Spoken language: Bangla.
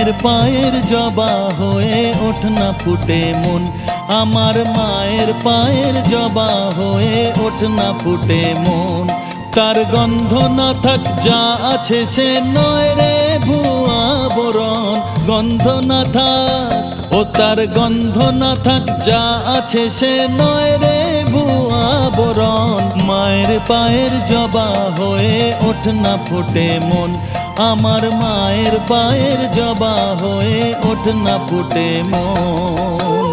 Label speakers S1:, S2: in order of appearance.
S1: মায়ের পায়ের জবা হয়ে ওঠ না ফুটে মন, আমার মায়ের পায়ের জবা হয়ে ওঠ না ফুটে মন। তার গন্ধ না থাক যা আছে সে নয় রে ভুয়া বরণ, গন্ধ না থাক ও তার গন্ধ না থাক যা আছে সে নয় রে ভুয়া বরণ। মায়ের পায়ের জবা হয়ে ওঠ না ফুটে মন, আমার মায়ের পায়ের জবা হয়ে ওঠ না ফুটে মন।